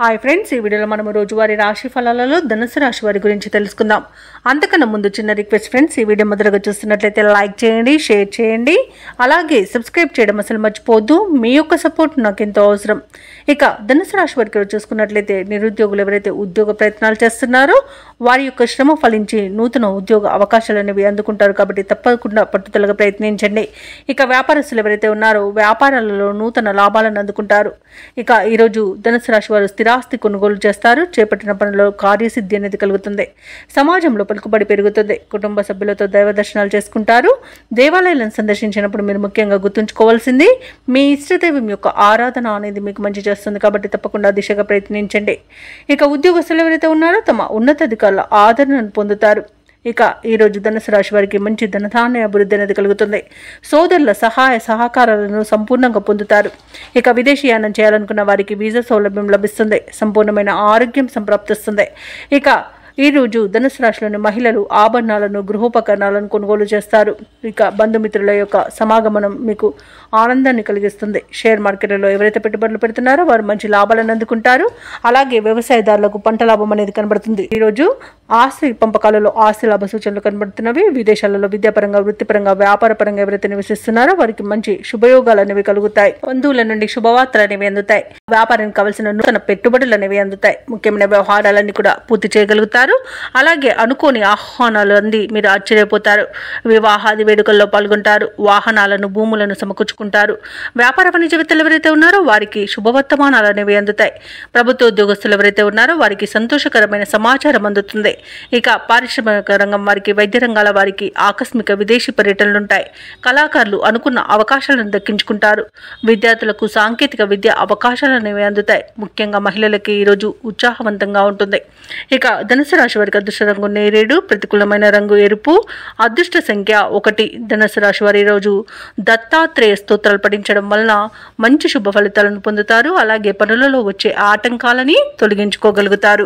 Hi friends, ఈ వీడియోలో మనం రోజువారీ రాశి ఫలాలలో ధనుసు రాశి వారి గురించి తెలుసుకుందాం. అంతకన్నా ముందు చిన్న రిక్వెస్ట్ ఫ్రెండ్స్, ఈ వీడియో మొదలుగా చూస్తున్నట్లయితే లైక్ చేయండి, షేర్ చేయండి, అలాగే సబ్స్క్రైబ్ చేయడం అసలు మర్చిపోవద్దు. మీ యొక్క సపోర్ట్ నాకు ఎంతో అవసరం. ఇక ధనుసు రాశి వారికి చూసుకున్నట్లయితే నిరుద్యోగులు ఎవరైతే ఉద్యోగ ప్రయత్నాలు చేస్తున్నారో వారి యొక్క శ్రమ ఫలించి నూతన ఉద్యోగ అవకాశాలు అనేవి అందుకుంటారు. కాబట్టి తప్పకుండా పట్టుదలగా ప్రయత్నించండి. ఇక వ్యాపారస్తులు ఎవరైతే ఉన్నారో వ్యాపారాలలో నూతన లాభాలను అందుకుంటారు. ఇక ఈరోజు ధనుసు రాశి వారు స్థిరాస్తి కొనుగోలు చేస్తారు. చేపట్టిన పనుల్లో కార్యసిద్ధి అనేది కలుగుతుంది. సమాజంలో పలుకుబడి పెరుగుతుంది. కుటుంబ సభ్యులతో దైవ దర్శనాలు చేసుకుంటారు. దేవాలయాలను సందర్శించినప్పుడు మీరు ముఖ్యంగా గుర్తుంచుకోవాల్సింది మీ ఇష్టదైవం యొక్క ఆరాధన అనేది మీకు మంచి చేస్తుంది. కాబట్టి తప్పకుండా దిశగా ప్రయత్నించండి. ఇక ఉద్యోగస్తులు ఎవరైతే ఉన్నారో తమ ఉన్నతాధికారుల ఆదరణను పొందుతారు. ఇక ఈరోజు ధనుసు రాశి వారికి మంచి ధనధాన్య అభివృద్ధి అనేది కలుగుతుంది. సోదరుల సహాయ సహకారాలను సంపూర్ణంగా పొందుతారు. ఇక విదేశీయానం చేయాలనుకున్న వారికి వీసా సౌలభ్యం లభిస్తుంది. సంపూర్ణమైన ఆరోగ్యం సంప్రాప్తిస్తుంది. ఇక ఈరోజు ధనుసు రాశిలోని మహిళలు ఆభరణాలను, గృహోపకరణాలను కొనుగోలు చేస్తారు. ఇక బంధుమిత్రుల యొక్క సమాగమనం మీకు ఆనందాన్ని కలిగిస్తుంది. షేర్ మార్కెట్లలో ఎవరైతే పెట్టుబడులు పెడుతున్నారో వారు మంచి లాభాలను అందుకుంటారు. అలాగే వ్యవసాయదారులకు పంట లాభం అనేది కనబడుతుంది. ఈరోజు ఆస్తి పంపకాలలో ఆస్తి లాభ సూచనలు కనబడుతున్నవి. విదేశాలలో విద్యాపరంగా, వృత్తిపరంగా, వ్యాపారపరంగా ఎవరైతే నివసిస్తున్నారో వారికి మంచి శుభయోగాలు అనేవి కలుగుతాయి. బంధువుల నుండి శుభవార్తలు అనేవి అందుతాయి. వ్యాపారానికి కావలసిన నూతన పెట్టుబడులు అనేవి అందుతాయి. ముఖ్యమైన వ్యవహారాలన్నీ కూడా పూర్తి చేయగలుగుతారు. అలాగే అనుకోని ఆహ్వానాలు అంది మీరు ఆశ్చర్యపోతారు. వివాహాది వేడుకల్లో పాల్గొంటారు. వాహనాలను, భూములను సమకూర్చుకుంటారు. వ్యాపార వాణిజ్యవేత్తలు ఎవరైతే ఉన్నారో వారికి శుభవర్తమానాలు అనేవి అందుతాయి. ప్రభుత్వ ఉద్యోగస్తులు ఎవరైతే ఉన్నారో వారికి సంతోషకరమైన సమాచారం అందుతుంది. ఇక పారిశ్రామిక రంగం వారికి, వైద్య రంగాల వారికి ఆకస్మిక విదేశీ పర్యటనలుంటాయి. కళాకారులు అనుకున్న అవకాశాలను దక్కించుకుంటారు. విద్యార్థులకు సాంకేతిక విద్య అవకాశాలు అనేవి అందుతాయి. ముఖ్యంగా మహిళలకి ఈరోజు ఉత్సాహవంతంగా ఉంటుంది. ఇక ధనుసు రాశి వారికి అదృష్ట రంగు నేరేడు, ప్రతికూలమైన రంగు ఎరుపు, అదృష్ట సంఖ్య 1. ధనుసు రాశి వారి రోజు దత్తాత్రేయ స్తోత్రాలు పఠించడం వలన మంచి శుభ ఫలితాలను పొందుతారు. అలాగే పనులలో వచ్చే ఆటంకాలని తొలగించుకోగలుగుతారు.